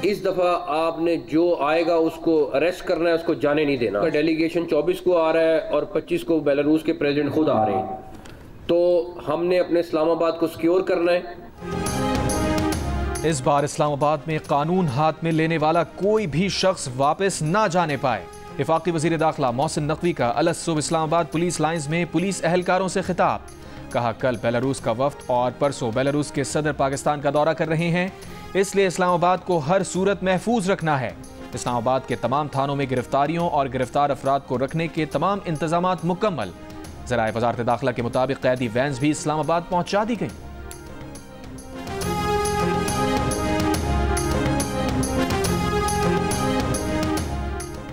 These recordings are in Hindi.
इस दफ़ा आपने जो आएगा उसको अरेस्ट करना है, उसको जाने नहीं देना। डेलीगेशन 24 को आ रहा है और 25 को बेलारूस के प्रेसिडेंट खुद आ रहे हैं, तो हमने अपने इस्लामाबाद को सिक्योर करना है। इस बार इस्लामाबाद में कानून हाथ में लेने वाला कोई भी शख्स वापस ना जाने पाए। वफाकी वज़ीर दाखिला मोहसिन नकवी का अलसुब इस्लामाबाद पुलिस लाइंस में पुलिस एहलकारों से खिताब। कहा, कल बेलारूस का वफ्द और परसों बेलारूस के सदर पाकिस्तान का दौरा कर रहे हैं, इसलिए इस्लामाबाद को हर सूरत महफूज रखना है। इस्लामाबाद के तमाम थानों में गिरफ्तारियों और गिरफ्तार अफराद को रखने के तमाम इंतजामात मुकम्मल। ज़राए वज़ारत दाखिला के मुताबिक कैदी वैन्स भी इस्लामाबाद पहुंचा दी गई।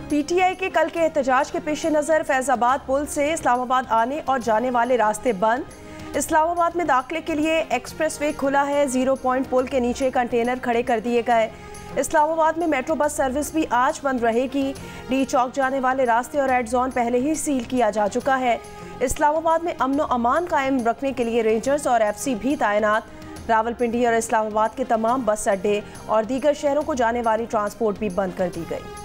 पीटीआई के कल के एहतजाज के पेश नज़र फैजाबाद पुल से इस्लामाबाद आने और जाने वाले रास्ते बंद। इस्लामाबाद में दाखिले के लिए एक्सप्रेस वे खुला है। 0 पॉइंट पुल के नीचे कंटेनर खड़े कर दिए गए। इस्लामाबाद में मेट्रो बस सर्विस भी आज बंद रहेगी। डी चौक जाने वाले रास्ते और रेड जोन पहले ही सील किया जा चुका है। इस्लामाबाद में अमन व अमान कायम रखने के लिए रेंजर्स और एफसी भी तैनात। रावलपिंडी और इस्लामाबाद के तमाम बस अड्डे और दीगर शहरों को जाने वाली ट्रांसपोर्ट भी बंद कर दी गई।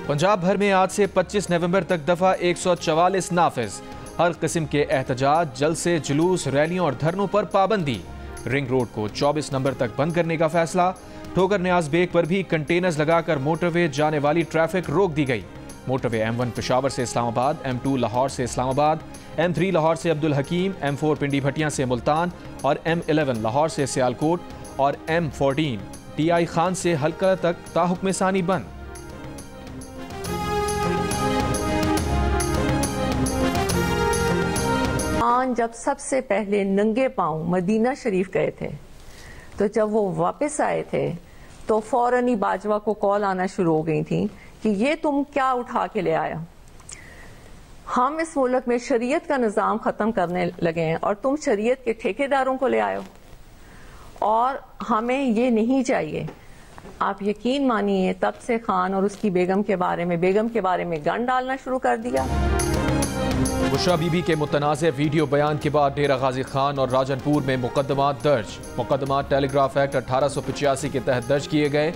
पंजाब भर में आज से 25 नवंबर तक दफा 144 नाफिज। हर किस्म के एहतजाज, जलसे, जुलूस, रैलियों और धरनों पर पाबंदी। रिंग रोड को 24 नवंबर तक बंद करने का फैसला। ठोकर न्याज बेग पर भी कंटेनर्स लगाकर मोटरवे जाने वाली ट्रैफिक रोक दी गई। मोटरवे M1 पेशावर से इस्लामाबाद, M2 लाहौर से इस्लामाबाद, M3 लाहौर से अब्दुल हकीम, M4 पिंडी भटिया से मुल्तान और M11 लाहौर से सियालकोट और M14 TI खान से हल्का तक ताहुक्म सानी बंद। जब सबसे पहले नंगे पांव मदीना शरीफ गए थे, तो जब वो वापस आए थे तो फौरन ही बाजवा को कॉल आना शुरू हो गई थी कि ये तुम क्या उठा के ले आया। हम इस मुल्क में शरीयत का निज़ाम ख़त्म करने लगे हैं और तुम शरीयत के ठेकेदारों को ले आए हो, और हमें ये नहीं चाहिए। आप यकीन मानिए, तब से खान और उसकी बेगम के बारे में गन डालना शुरू कर दिया। बुशरा बीबी के मुतनाज़ वीडियो बयान के बाद डेरा गाजी खान और राजनपुर में मुकदमा दर्ज। मुकदमा टेलीग्राफ एक्ट 1885 के तहत दर्ज किए गए।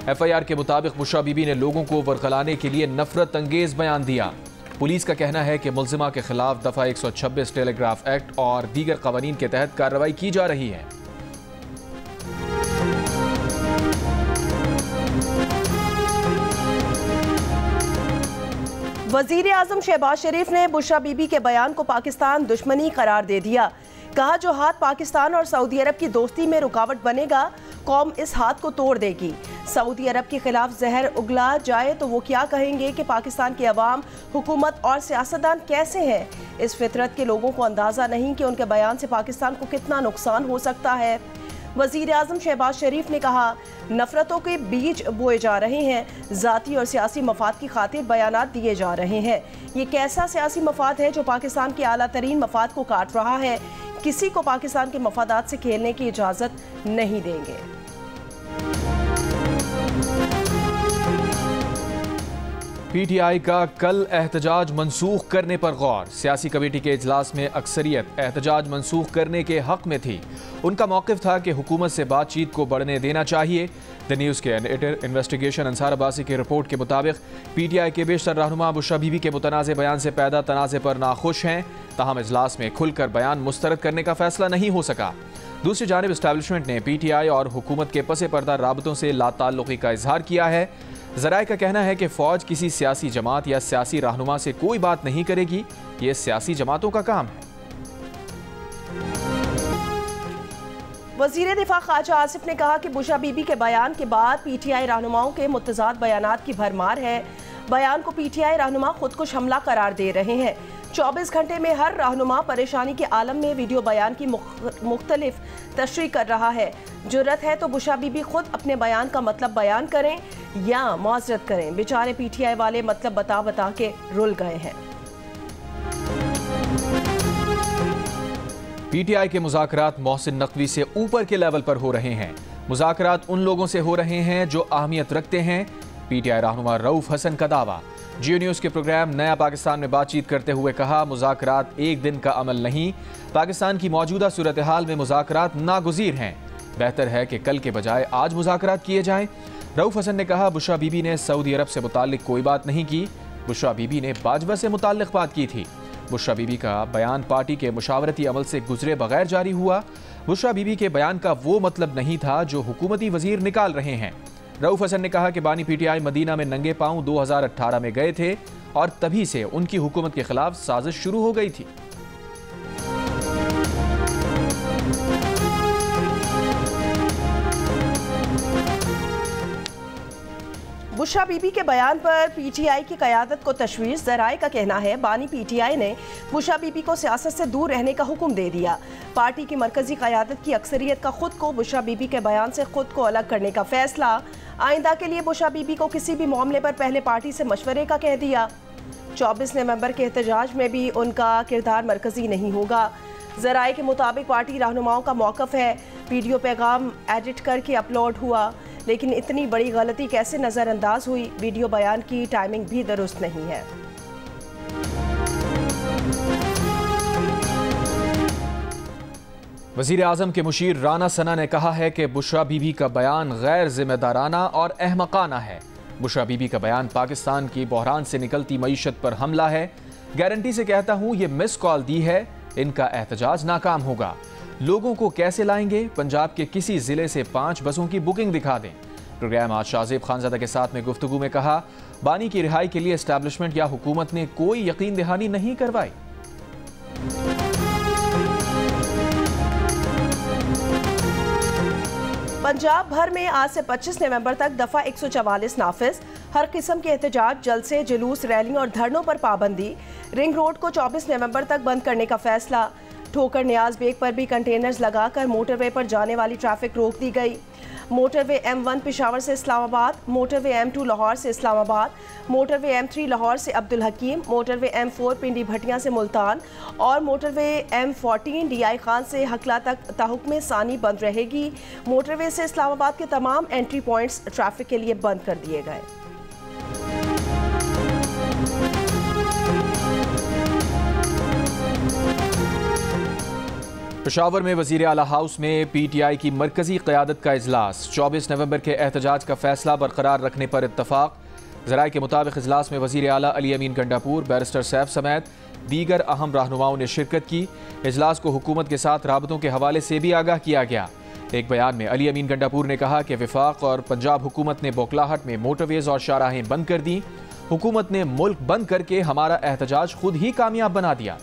FIR के मुताबिक बुशरा बीबी ने लोगों को वरगलाने के लिए नफरत अंगेज बयान दिया। पुलिस का कहना है कि मुल्जिमा के खिलाफ दफा 126 टेलीग्राफ एक्ट और दीगर कवानीन के तहत कार्रवाई की जा रही है। वजीर आजम शहबाज शरीफ ने बुशरा बीबी के बयान को पाकिस्तान दुश्मनी करार दे दिया। कहा, जो हाथ पाकिस्तान और सऊदी अरब की दोस्ती में रुकावट बनेगा, कौम इस हाथ को तोड़ देगी। सऊदी अरब के खिलाफ जहर उगला जाए तो वो क्या कहेंगे कि पाकिस्तान की अवाम, हुकूमत और सियासतदान कैसे हैं। इस फितरत के लोगों को अंदाज़ा नहीं कि उनके बयान से पाकिस्तान को कितना नुकसान हो सकता है। वज़ीर आज़म शहबाज शरीफ ने कहा, नफरतों के बीज बोए जा रहे हैं, ज़ाती और सियासी मफाद की खातिर बयानात दिए जा रहे हैं। ये कैसा सियासी मफाद है जो पाकिस्तान के आला तरीन मफाद को काट रहा है। किसी को पाकिस्तान के मफादात से खेलने की इजाज़त नहीं देंगे। PTI का कल एहतजाज मनसूख करने पर गौर। सियासी कमेटी के इजलास में अक्सरियत एहतजाज मनसूख करने के हक में थी। उनका मौक़िफ़ था कि हुकूमत से बातचीत को बढ़ने देना चाहिए। द न्यूज़ के एडिटर इन्वेस्टिगेशन अंसार अब्बासी की रिपोर्ट के मुताबिक PTI के बेशतर रहनुमा बुशरा बीबी के मुतनाज़ बयान से पैदा तनाज़े पर नाखुश हैं, ताहम इजलास में खुलकर बयान मुस्तरद करने का फैसला नहीं हो सका। दूसरी जानिब इस्टेब्लिशमेंट ने PTI और हुकूमत के पसे पर्दा राबतों से लाताल्लुक़ी का इजहार किया है। ज़राए का कहना है कि फ़ौज किसी सियासी जमात या सियासी रहनुमा से कोई बात नहीं करेगी, ये सियासी जमातों का काम है। वज़ीर दिफा ख्वाजा आसिफ ने कहा कि बुशरा बीबी के बयान के बाद PTI रहनुमाओं के मुतज़ाद बयानात की भरमार है। बयान को PTI रहनुमा खुदकुश हमला करार दे रहे हैं। 24 घंटे में हर रहनुमा परेशानी के आलम में वीडियो बयान की मुख्तलिफ तशरीह कर रहा है। जुर्रत है तो बुशरा बीबी खुद अपने बयान का मतलब बयान करें या मुआज़रत करें। बेचारे PTI वाले मतलब बता बता के रुल गए हैं। PTI के मुज़ाकरात मोहसिन नकवी से ऊपर के लेवल पर हो रहे हैं। मुज़ाकरात उन लोगों से हो रहे हैं जो अहमियत रखते हैं। पीटीआई रहनुमा रऊफ हसन का दावा। जियो न्यूज़ के प्रोग्राम नया पाकिस्तान में बातचीत करते हुए कहा, मुज़ाकरात एक दिन का अमल नहीं, पाकिस्तान की मौजूदा सूरत हाल में मुज़ाकरात नागुज़ीर हैं, बेहतर है कि कल के बजाय आज मुज़ाकरात किए जाएं। रऊफ हसन ने कहा, बुशरा बीबी ने सऊदी अरब से मुताल्लिक कोई बात नहीं की, बुशरा बीबी ने बाजवा से मुताल्लिक बात की थी। बुशरा बीबी का बयान पार्टी के मुशावरती अमल से गुजरे बगैर जारी हुआ। बुशरा बीबी के बयान का वो मतलब नहीं था जो हुकूमती वजीर निकाल रहे हैं। रऊफ हसन ने कहा कि बानी पीटीआई मदीना में नंगे पांव 2018 में गए थे और तभी से उनकी हुकूमत के खिलाफ साजिश शुरू हो गई थी। बुशरा बीबी के बयान पर पीटीआई की क़यादत को तशवीश। ज़राए का कहना है, बानी पीटीआई ने बुशरा बीबी को सियासत से दूर रहने का हुक्म दे दिया। पार्टी की मरकजी क़यादत की अक्सरियत का खुद को बुशरा बीबी के बयान से खुद को अलग करने का फैसला। आइंदा के लिए बुशरा बीबी को किसी भी मामले पर पहले पार्टी से मशवरे का कह दिया। 24 नवंबर के एहतजाज में भी उनका किरदार मरकजी नहीं होगा। ज़राए के मुताबिक पार्टी रहनुमाओं का मौक़िफ़ है, वीडियो पैगाम एडिट करके अपलोड हुआ, लेकिन इतनी बड़ी गलती कैसे नज़रअंदाज हुई। वीडियो बयान की टाइमिंग भी दुरुस्त नहीं है। वज़ीर आज़म के मुशीर राना सना ने कहा है कि बुशरा बीबी का बयान गैर जिम्मेदाराना और अहमकाना है। बुशरा बीबी का बयान पाकिस्तान की बहरान से निकलती मईशत पर हमला है। गारंटी से कहता हूँ ये मिस कॉल दी है, इनका एहतजाज नाकाम होगा। लोगों को कैसे लाएंगे? पंजाब के किसी जिले से 5 बसों की बुकिंग दिखा दें। प्रोग्राम आज शाहजेब खानज़ादा के साथ में गुफ्तगू में कहा, बानी की रिहाई के लिए एस्टैब्लिशमेंट या हुकूमत ने कोई यकीन दहानी नहीं करवाई। पंजाब भर में आज से 25 नवंबर तक दफा 144 नाफिज। हर किस्म के एहतजाज, जलसे, जुलूस, रैली और धरनों पर पाबंदी। रिंग रोड को 24 नवंबर तक बंद करने का फैसला। ठोकर न्याज बेग पर भी कंटेनर्स लगाकर मोटरवे पर जाने वाली ट्रैफिक रोक दी गई। मोटरवे M1 पेशावर से इस्लामाबाद, मोटरवे M2 लाहौर से इस्लामाबाद, मोटरवे M3 लाहौर से अब्दुल हकीम, मोटरवे M4 पिंडी भटिया से मुल्तान और मोटरवे M14 DI खान से हकला तक ताहुक्म सानी बंद रहेगी। मोटरवे से इस्लामाबाद के तमाम एंट्री पॉइंट्स ट्रैफिक के लिए बंद कर दिए गए। पेशावर में वज़ीर आला हाउस में पीटीआई की मरकजी क़यादत का इजलास। 24 नवंबर के एहतजाज का फैसला बरकरार रखने पर इत्तफाक। ज़राए के मुताबिक इजलास में वज़ीर आला अली अमीन गंडापुर, बैरिस्टर सैफ समेत दीगर अहम रहनुमाओं ने शिरकत की। इजलास को हुकूमत के साथ राबतों के हवाले से भी आगाह किया गया। एक बयान में अली अमीन गंडापुर ने कहा कि विफाक और पंजाब हुकूमत ने बोखलाहट में मोटरवेज और शाहराहें बंद कर दी। हुकूमत ने मुल्क बंद करके हमारा एहतजाज खुद ही कामयाब बना दिया।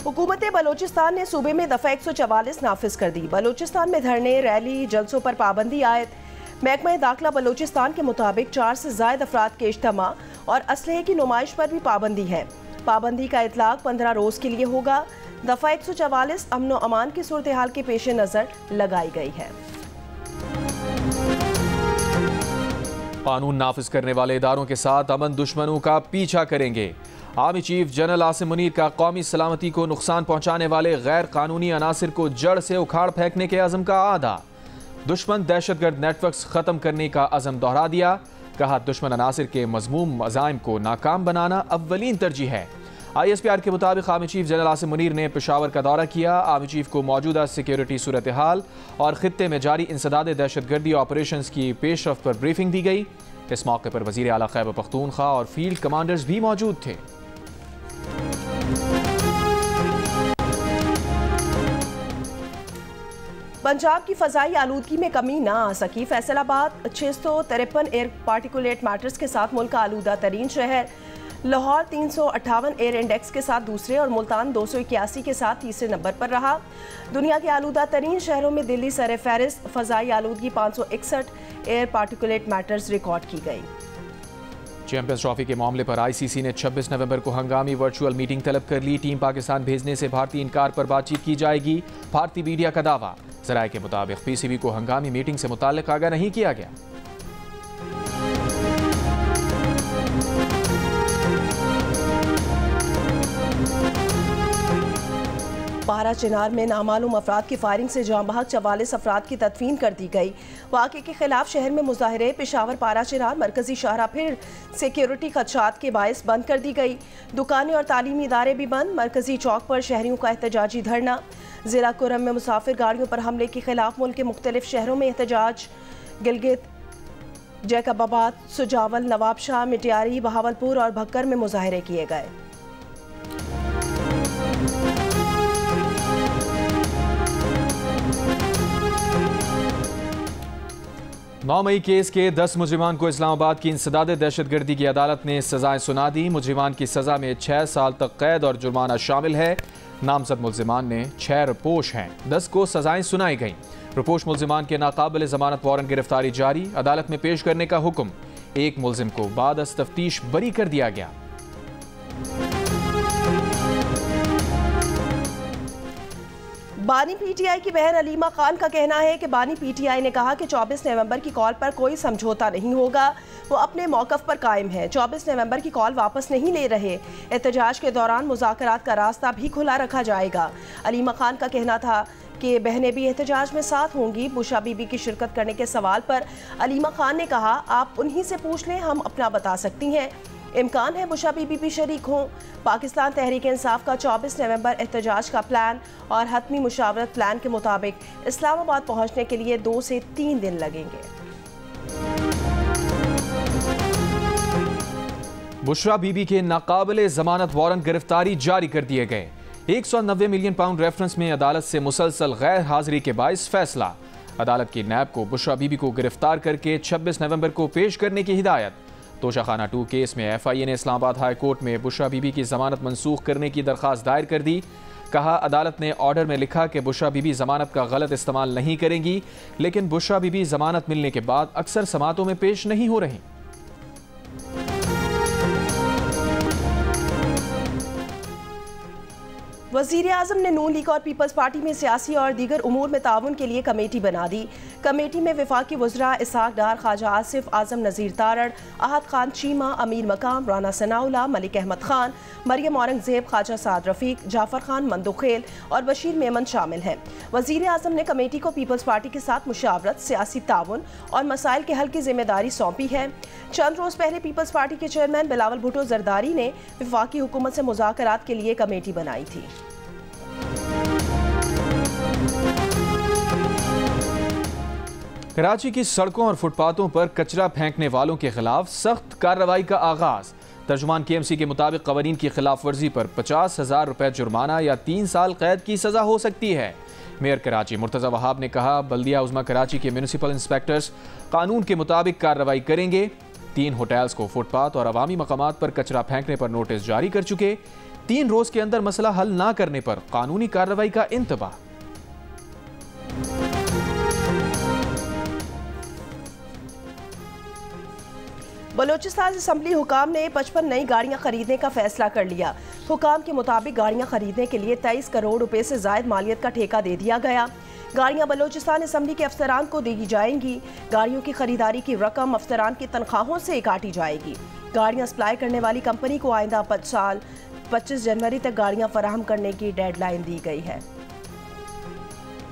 हुकूमत बलोचिस्तान ने सूबे में दफा 144 नाफिज कर दी। बलोचिस्तान में धरने, रैली, जलसों पर पाबंदी आयद। महकमा दाखिला बलोचिस्तान के मुताबिक 4 से ज़ायद अफराद के इज्तिमा और असलहे की नुमाइश पर भी पाबंदी है। पाबंदी का इतलाक 15 रोज़ के लिए होगा। दफा 144 अमन व अमान की सूरत हाल के पेश नज़र लगाई गई है। कानून नाफिज करने वाले इदारों के साथ अमन दुश्मनों का पीछा करेंगे। Army chief general Asim Munir का कौमी सलामती को नुकसान पहुंचाने वाले गैर कानूनी अनासिर को जड़ से उखाड़ फेंकने के अज़म का आदा। दुश्मन दहशतगर्द नेटवर्क्स ख़त्म करने का अज़म दोहरा दिया। कहा, दुश्मन अनासिर के मज़मूम अज़ाइम को नाकाम बनाना अव्वलीन तरजीह है। ISPR के मुताबिक army chief general Asim Munir ने पेशावर का दौरा किया। आर्मी चीफ को मौजूदा सिक्योरिटी सूरत हाल और खित्ते में जारी इंसदाद दहशतगर्दी ऑपरेशन की पेशरफ पर ब्रीफिंग दी गई। इस मौके पर वज़ीर आला खैबर पख्तूनख्वा और फील्ड कमांडर्स भी मौजूद थे। पंजाब की फ़ज़ाई आलूदगी में कमी ना आ सकी। फैसलाबाद 653 एयर पार्टिकुलेट मैटर्स के साथ मुल्क का आलूदा तरीन शहर। लाहौर 358 एयर इंडेक्स के साथ दूसरे और मुल्तान 281 के साथ तीसरे नंबर पर रहा। दुनिया के आलूदा तरीन शहरों में दिल्ली सर फहरिस्त। फ़ज़ाई आलूदगी 561 एयर पार्टिकुलेट मैटर्स रिकॉर्ड की गई। चैंपियंस ट्रॉफी के मामले पर ICC ने 26 नवंबर को हंगामी वर्चुअल मीटिंग तलब कर ली। टीम पाकिस्तान भेजने से भारतीय इनकार पर बातचीत की जाएगी। भारतीय मीडिया का दावा। ज़राए के मुताबिक PCB को हंगामी मीटिंग से मुताल्लिक आगाह नहीं किया गया। पारा चिनार में नामालूम अफराद की फायरिंग से जाँ बहक 44 अफराद की तदफीन कर दी गई। वाक़े के खिलाफ शहर में मुजाहरे। पेशावर पारा चिनार मरकजी शाहरा फिर सिक्योरिटी खदशात के बायस बंद कर दी गई। दुकानें और तालीमी इदारे भी बंद। मरकजी चौक पर शहरियों का एहतजाजी धरना। ज़िला कुरम में मुसाफिर गाड़ियों पर हमले के खिलाफ मुल्क के मुख्तलिफ शहरों में एहतजाज। गिलगित, जैकबाबाद, सुजावल, नवाबशाह, मिटियारी, बहावलपुर और भक्कर में मुजाहरे किए गए। 9 मई केस के 10 मुजरिमान को इस्लामाबाद की इंसदाद दहशतगर्दी की अदालत ने सजाएं सुना दी। मुजरिमान की सजा में 6 साल तक कैद और जुर्माना शामिल है। नामजद मुलजिमान में 6 रुपोश हैं। 10 को सजाएं सुनाई गईं। रुपोश मुलजिमान के नाकाबिल जमानत वारंट गिरफ्तारी जारी। अदालत में पेश करने का हुक्म। एक मुलजिम को बाद अज तफ्तीश बरी कर दिया गया। बानी पीटीआई की बहन अलीमा खान का कहना है कि बानी पीटीआई ने कहा कि 24 नवंबर की कॉल पर कोई समझौता नहीं होगा। वो अपने मौक़िफ़ पर कायम है। 24 नवंबर की कॉल वापस नहीं ले रहे। एहतजाज के दौरान मुज़ाकरात का रास्ता भी खुला रखा जाएगा। अलीमा खान का कहना था कि बहनें भी एहतजाज में साथ होंगी। बुशरा बीबी की शिरकत करने के सवाल पर अलीमा खान ने कहा, आप उन्हीं से पूछ लें, हम अपना बता सकती हैं। इम्कान है बुशरा बीबी भी शरीक हों। पाकिस्तान तहरीक इंसाफ का 24 नवंबर एहतजाज का प्लान और हतमी मुशावरत प्लान के मुताबिक इस्लामाबाद पहुंचने के लिए 2 से 3 दिन लगेंगे। बुशरा बीबी के नाकाबिले जमानत वारंट गिरफ्तारी जारी कर दिए गए। 190 मिलियन पाउंड रेफरेंस में अदालत से मुसलसल गैर हाजिरी के बायस फैसला। अदालत की नैब को बुशरा बीबी को गिरफ्तार करके 26 नवंबर को पेश करने की हिदायत। तोशाखाना 2 केस में FIA ने इस्लामाबाद हाई कोर्ट में बुशरा बीबी की जमानत मंसूख करने की दरख्वास्त दायर कर दी। कहा, अदालत ने ऑर्डर में लिखा कि बुशरा बीबी जमानत का गलत इस्तेमाल नहीं करेंगी, लेकिन बुशरा बीबी जमानत मिलने के बाद अक्सर समातों में पेश नहीं हो रही। वज़ीर आज़म ने नून लीग और पीपल्स पार्टी में सियासी और दीगर उमूर में ताउन के लिए कमेटी बना दी। कमेटी में वफाकी वज़रा इसहाक डार, ख्वाजा आसिफ, आज़म नज़ीर तारड़, अहद खान चीमा, अमीर मकाम, राना सनाउल्ला, मलिक अहमद खान, मरियम औरंगजेब, ख्वाजा साद रफ़ीक, जाफ़र खान मंदोखेल और बशीर मेमन शामिल हैं। वज़ीर आज़म ने कमेटी को पीपल्स पार्टी के साथ मुशावरत, सियासी ताउन और मसाइल के हल की जिम्मेदारी सौंपी है। चंद रोज़ पहले पीपल्स पार्टी के चेयरमैन बिलावल भुट्टो जरदारी ने वफाकी हुकूमत से मुज़ाकरात के लिए कमेटी बनाई थी। कराची की सड़कों और फुटपाथों पर कचरा फेंकने वालों के खिलाफ सख्त कार्रवाई का आगाज। तर्जुमान KMC के मुताबिक कवानीन की खिलाफ वर्जी पर 50,000 रुपए जुर्माना या 3 साल कैद की सजा हो सकती है। मेयर कराची मुर्तज़ा वहाब ने कहा, बल्दिया उज़्मा कराची के म्यूनिसिपल इंस्पेक्टर्स कानून के मुताबिक कार्रवाई करेंगे। 3 होटल्स को फुटपाथ और अवामी मकामात पर कचरा फेंकने पर नोटिस जारी कर चुके। 3 रोज के अंदर मसला हल ना करने पर कानूनी कार्रवाई का इंतबाह। बलोचिस्तान असम्बली हुकाम ने 55 नई गाड़ियां खरीदने का फैसला कर लिया। हुकाम के मुताबिक गाड़ियां खरीदने के लिए 23 करोड़ रुपए से जायद मालियत का ठेका दे दिया गया। गाड़ियां बलोचिस्तान असम्बली के अफसरान को दी जाएंगी। गाड़ियों की खरीदारी की रकम अफसरान की तनख्वाहों से काटी जाएगी। गाड़ियां सप्लाई करने वाली कंपनी को आइंदा 25 जनवरी तक गाड़ियां फराहम करने की डेडलाइन दी गई है।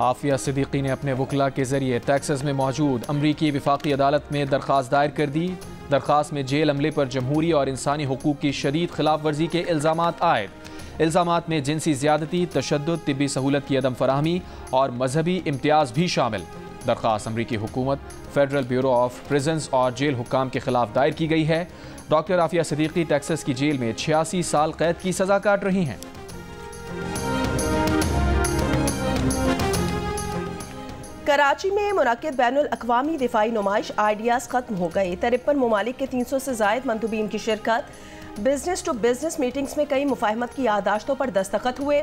आफिया सिद्दीकी ने अपने वकला के जरिए टेक्सास में मौजूद अमरीकी वफाकी अदालत में दरख्वास्त दायर कर दी। दरख्वास्त में जेल अमले पर जमहूरी और इंसानी हुकूक की शदीद खिलाफ वर्जी के इल्ज़ामात आयद। इल्ज़ामात में जिनसी ज़्यादती, तशद्दुद, तिब्बी सहूलत की अदम फराहमी और मजहबी इम्तियाज़ भी शामिल। दरख्वास्त अमरीकी हुकूमत, फेडरल ब्यूरो ऑफ प्रिजन्स और जेल हुक्काम के खिलाफ दायर की गई है। डॉक्टर आफिया सिद्दीकी टेक्सास की जेल में 86 साल कैद की सजा काट रही हैं। कराची में मुनक्किद बैनुल अक़वामी दिफाई नुमाइश आइडियाज़ ख़त्म हो गई। 53 ममालिक के 300 से ज़ायद मंदूबीन की शिरकत। बिजनेस टू बिजनेस मीटिंग्स में कई मुफाहमत की यादाश्तों पर दस्तखत हुए।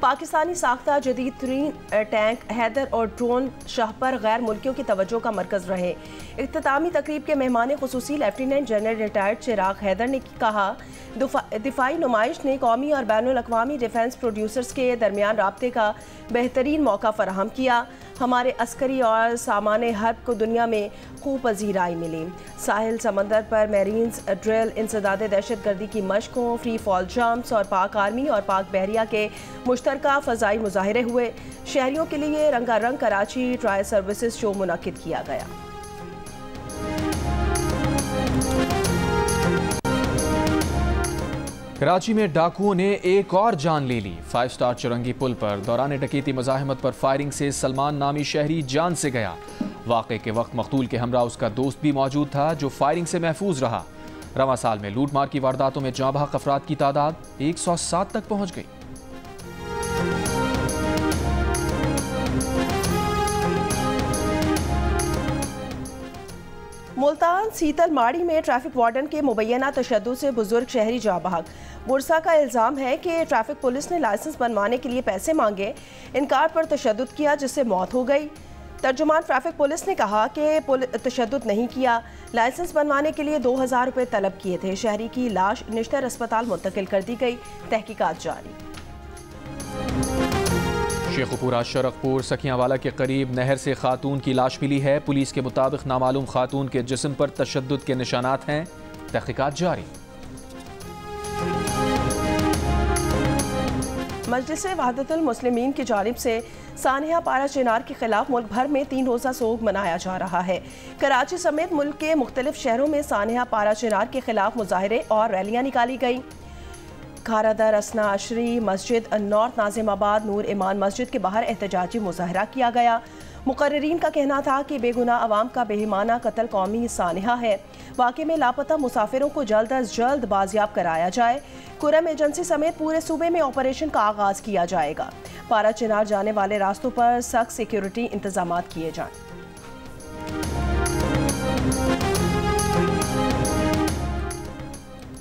पाकिस्तानी साख्ता जदीद तरीन टैंक हैदर और ड्रोन शाह पर गैर मुल्कियों की तवज्जो का मरकज़ रहे। इख्तितामी तकरीब के मेहमान खुसूसी लेफ्टिनेंट जनरल रिटायर्ड चिराग हैदर ने कहा, दिफाई नुमाइश ने कौमी और बैनुल अक़वामी डिफेंस प्रोड्यूसर्स के दरमियान राब्ते का बेहतरीन मौका फराहम किया। हमारे अस्करी और सामाने हर्ब को दुनिया में खूब पजीराई मिली। साहिल समंदर पर मेरीन्स ड्रिल, इंसदादे दहशतगर्दी की मशकों, फ्री फॉल जंप्स और पाक आर्मी और पाक बहरिया के मुश्तरका फ़ज़ाई मुजाहिरे हुए। शहरियों के लिए रंगारंग कराची ट्रायल सर्विसेज शो मुनक्किद किया गया। कराची में डाकुओं ने एक और जान ले ली। 5 स्टार चुरंगी पुल पर दौरान डकैती मज़ाहमत पर फायरिंग से सलमान नामी शहरी जान से गया। वाक़े के वक्त मकतूल के हमरा उसका दोस्त भी मौजूद था जो फायरिंग से महफूज रहा। रवां साल में लूटमार की वारदातों में जाँ बहक अफराद की तादाद 107 तक पहुंच गई। मुल्तान सीतल माड़ी में ट्रैफिक वार्डन के मुबैना तशद्दुद से बुजुर्ग शहरी जाँ बहक। बुरसा का इल्ज़ाम है कि ट्रैफिक पुलिस ने लाइसेंस बनवाने के लिए पैसे मांगे, इनकार पर तशद्दुद किया जिससे मौत हो गई। तर्जुमान ट्रैफिक पुलिस ने कहा कि तशद्दुद नहीं किया, लाइसेंस बनवाने के लिए 2000 रुपये तलब किए थे। शहरी की लाश निश्तर अस्पताल मुंतकिल कर दी गई, तहकीकात जारी। शेखुपुरा शरकपुर सखियांवाला के करीब नहर से खातून की लाश मिली है। पुलिस के मुताबिक नामालूम खातून के जिस्म पर तशद्दुद के निशानात हैं, तहकीकात जारी। मजलिस वहदतुल मुस्लिमीन की जानिब से सानिया पारा चिनार के खिलाफ मुल्क भर में 3 रोज़ा सोग मनाया जा रहा है। कराची समेत मुल्क के मुख्तलिफ शहरों में सानिया पारा चिनार के खिलाफ मुजाहिरे और रैलियाँ निकाली गईं। खारादर, असना अशरी मस्जिद, नॉर्थ नाजिमाबाद, नूर ईमान मस्जिद के बाहर एहतजाजी मुजाहरा किया गया। मुकर्रिरीन का कहना था कि बेगुनाह अवाम का बेईमाना कत्ल कौमी सानिया है। वाक़े में लापता मुसाफिरों को जल्द अज जल्द बाजियाब कराया जाए। कुरम एजेंसी समेत पूरे सूबे में ऑपरेशन का आगाज किया जाएगा। पारा चिनार जाने वाले रास्तों पर सख्त सिक्योरिटी इंतजाम किए जाएं।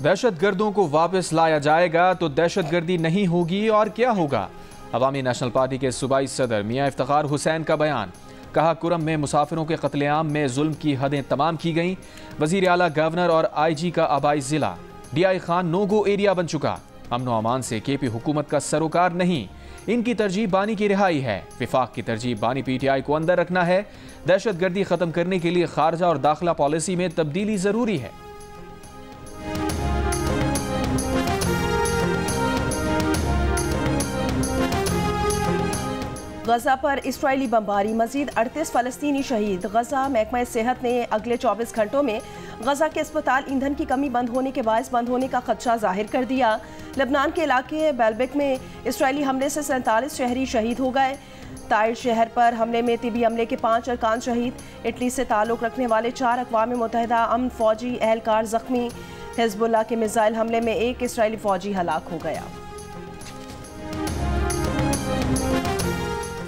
दहशतगर्दों को वापस लाया जाएगा तो दहशतगर्दी नहीं होगी और क्या होगा। अवामी नेशनल पार्टी के सूबाई सदर मियां इफ्तिखार हुसैन का बयान। कहा, कुरम में मुसाफिरों के कत्लेआम में जुल्म की हदें तमाम की गईं। वजीर आला, गवर्नर और IG का आबाई जिला DI Khan no go area बन चुका। अमन व अमान से KP हुकूमत का सरोकार नहीं, इनकी तरजीह बानी की रिहाई है। विफाक की तरजीह बानी PTI को अंदर रखना है। दहशतगर्दी खत्म करने के लिए खारजा और दाखिला पॉलिसी में तब्दीली जरूरी है। गजा पर इस्राइली बमबारी, मजीद 38 फ़लस्तीनी शहीद। गजा महकमा सेहत ने अगले 24 घंटों में गजा के अस्पताल ईंधन की कमी बंद होने के बायस बंद होने का खदशा जाहिर कर दिया। लबनान के इलाके बेलबिक में इस्राइली हमले से 47 शहरी शहीद हो गए। ताइर शहर पर हमले में तिबी अमले के 5 अरकान शहीद। इटली से ताल्लुक़ रखने वाले 4 अक़वाम मुत्तहिदा अमन फौजी एहलकार जख्मी। हिज़्बुल्लाह के मिसाइल हमले में 1 इस्राइली फौजी हलाक हो गया।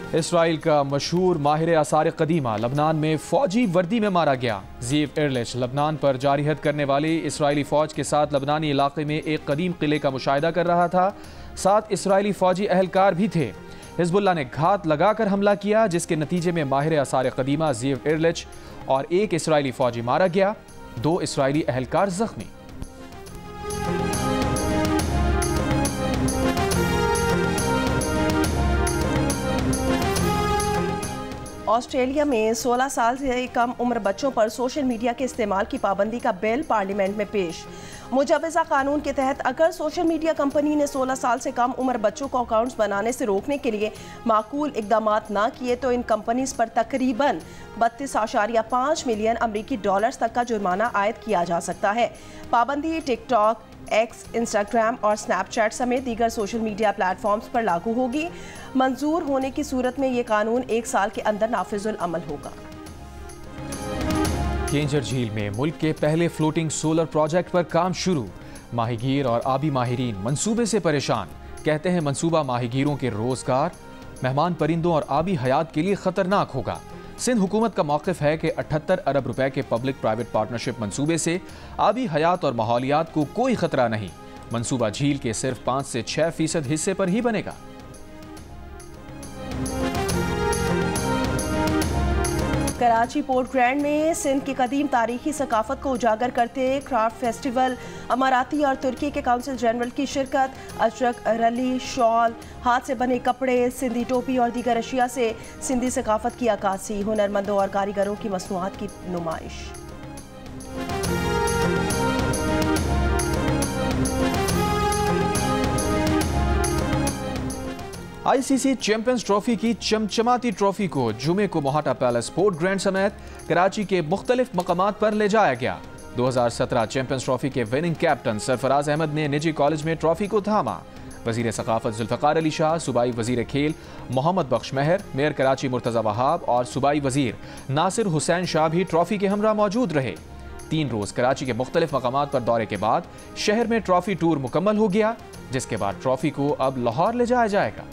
इसराइल का मशहूर माहिर आसार कदीमा लबनान में फौजी वर्दी में मारा गया। ज़ीव एयरलिश लबनान पर जारिहत करने वाली इसराइली फ़ौज के साथ लबनानी इलाके में एक कदीम किले का मुशाहिदा कर रहा था। 7 इसराइली फ़ौजी अहलकार भी थे। हिज़्बुल्लाह ने घात लगाकर हमला किया, जिसके नतीजे में माहिर आसार कदीमा ज़ीव एयरलिश और 1 इसराइली फ़ौजी मारा गया, 2 इसराइली अहलकार जख्मी। ऑस्ट्रेलिया में 16 साल से कम उम्र बच्चों पर सोशल मीडिया के इस्तेमाल की पाबंदी का बिल पार्लियामेंट में पेश। मुजवज़ा कानून के तहत अगर सोशल मीडिया कंपनी ने 16 साल से कम उम्र बच्चों को अकाउंट्स बनाने से रोकने के लिए माकूल इकदाम ना किए तो इन कंपनीज पर तकरीबन 32.5 मिलियन अमरीकी डॉलर्स तक का जुर्माना आयद किया जा सकता है। पाबंदी टिकटॉक, एक्स, इंस्टाग्राम और स्नैपचैट समेत दीगर सोशल मीडिया प्लेटफॉर्म्स पर लागू होगी। मंजूर होने की सूरत में ये कानून 1 साल के अंदर नाफिजुल अमल होगा। केंजर झील में मुल्क के पहले फ्लोटिंग सोलर प्रोजेक्ट पर काम शुरू। माहीगीर और आबी माहिरीन मंसूबे से परेशान। कहते हैं मंसूबा माहीगीरों के रोजगार, मेहमान परिंदों और आबी हयात के लिए खतरनाक होगा। सिंध हुकूमत का मौक़िफ़ है कि 78 अरब रुपए के पब्लिक प्राइवेट पार्टनरशिप मंसूबे से आबी हयात और माहौलियात को कोई खतरा नहीं। मंसूबा झील के सिर्फ 5 से 6% हिस्से पर ही बनेगा। कराची पोर्ट ग्रैंड में सिंध की कदीम तारीखी सकाफत को उजागर करते क्राफ्ट फेस्टिवल, अमाराती और तुर्की के काउंसिल जनरल की शिरकत, अजरक, रली, शॉल, हाथ से बने कपड़े, सिंधी टोपी और दीगर अशिया से सिंधी सकाफत की अक्कासी, हुनरमंदों और कारीगरों की मसनूआत की नुमाइश। आईसीसी चैंपियंस ट्रॉफी की चमचमाती ट्रॉफी को जुमे को मोहाटा पैलेस स्पोर्ट ग्रैंड समेत कराची के मुख्तलिफ मकामात पर ले जाया गया। 2017 चैंपियंस ट्रॉफी के विनिंग कैप्टन सरफराज अहमद ने निजी कॉलेज में ट्रॉफी को थामा। वजीर सकाफत जुल्फकार अली शाह, सूबाई वजीर खेल मोहम्मद बख्श मेहर, मेयर कराची मुर्तजा वहाब और सूबाई वजीर नासिर हुसैन शाह भी ट्रॉफी के हमरा मौजूद रहे। 3 रोज कराची के मुख्तलिफ मकामात पर दौरे के बाद शहर में ट्रॉफी टूर मुकम्मल हो गया, जिसके बाद ट्रॉफी को अब लाहौर ले जाया जाएगा।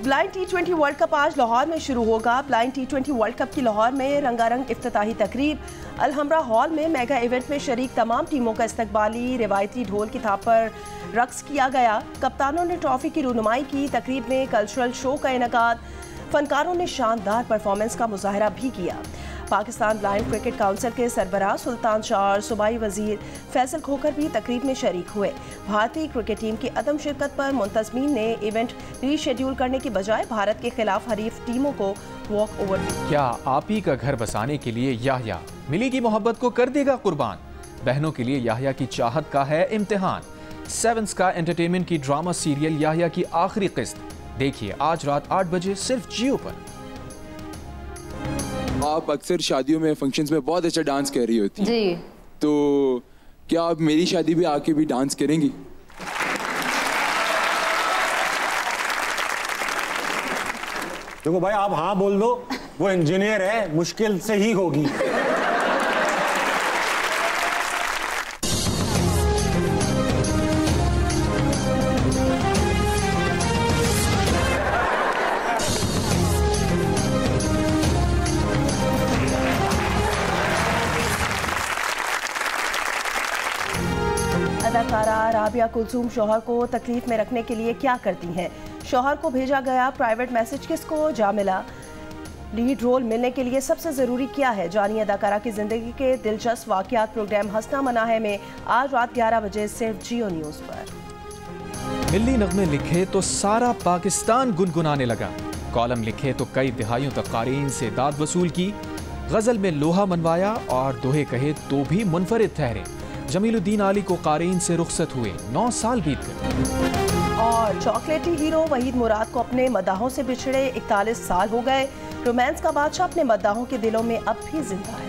ब्लाइंड T20 वर्ल्ड कप आज लाहौर में शुरू होगा। ब्लाइंड T20 वर्ल्ड कप की लाहौर में रंगारंग इफ्तिताही तकरीब। अलहमरा हॉल में मेगा इवेंट में शरीक तमाम टीमों का इस्तकबाली, रिवायती ढोल की थाप पर रक्स किया गया। कप्तानों ने ट्रॉफी की रुनुमाई की। तकरीब में कल्चरल शो का इनेकाद, फनकारों ने शानदार परफॉर्मेंस का मुजाहरा भी किया। पाकिस्तान ब्लाइंड क्रिकेट काउंसिल के सरबराह सुल्तान शाह और सूबाई वजीर फैसल खोखर भी तकरीब में शरीक हुए। भारतीय क्रिकेट टीम की अदम शिरकत पर मुंतजमीन ने इवेंट रीशेड्यूल करने की बजाय भारत के खिलाफ हरीफ टीमों को वॉक ओवर किया। क्या आप ही का घर बसाने के लिए याह्या मिलेगी मोहब्बत को कर देगा कुर्बान? बहनों के लिए याह्या की चाहत का है इम्तिहान। 7 स्काई एंटरटेनमेंट की ड्रामा सीरियल याह्या की आखिरी किस्त देखिए आज रात 8 बजे सिर्फ जियो पर। आप अक्सर शादियों में, फंक्शंस में बहुत अच्छा डांस कर रही होती हैं जी, तो क्या आप मेरी शादी भी आके भी डांस करेंगी? देखो भाई, आप हाँ बोल दो, वो इंजीनियर है, मुश्किल से ही होगी। अदाकारा राबिया कुलसूम शौहर को तकलीफ में रखने के लिए क्या करती हैं? शौहर को भेजा गया प्राइवेट मैसेज किसको जा मिला? लीड रोल मिलने के लिए सबसे ज़रूरी क्या है? जानिए अदाकारा की ज़िंदगी के दिलचस्प वाक़यात प्रोग्राम हंसना मना है में आज रात 11 बजे सिर्फ जियो न्यूज़ पर। मिल्ली नगमे लिखे तो सारा पाकिस्तान गुनगुनाने लगा। कॉलम लिखे तो कई दिहाइयों तक क़ारीन से दाद वसूल की। गज़ल में लोहा मनवाया और दोहे कहे तो भी मुनफरिद ठहरे। जमीलुद्दीन आली को क़ारीन से रुखसत हुए 9 साल बीत गए। और चॉकलेटी हीरो वहीद मुराद को अपने मदाहों से बिछड़े 41 साल हो गए। रोमांस का बादशाह अपने मदाहों के दिलों में अब भी जिंदा है।